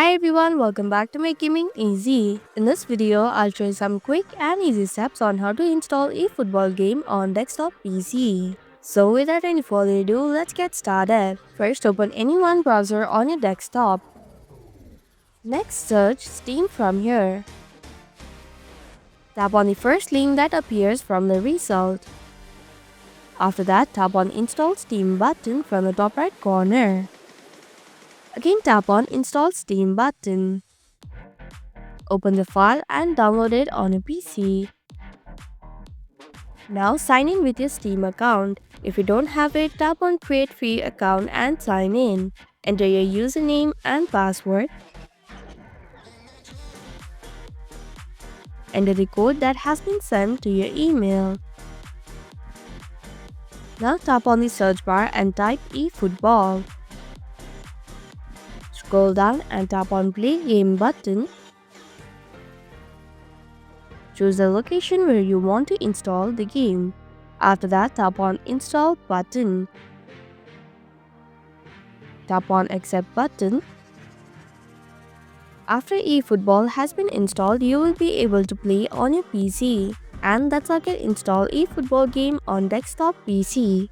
Hi everyone, welcome back to Make Gaming Easy. In this video, I'll show you some quick and easy steps on how to install a football game on desktop PC. So without any further ado, let's get started. First, open any one browser on your desktop. Next, search Steam from here. Tap on the first link that appears from the result. After that, tap on Install Steam button from the top right corner. Again, tap on Install Steam button. Open the file and download it on a PC. Now sign in with your Steam account. If you don't have it, tap on Create Free Account and sign in. Enter your username and password. Enter the code that has been sent to your email. Now tap on the search bar and type eFootball. Scroll down and tap on Play Game button. Choose the location where you want to install the game. After that, tap on Install button. Tap on Accept button. After eFootball has been installed, you will be able to play on your PC. And that's how you can install eFootball game on desktop PC.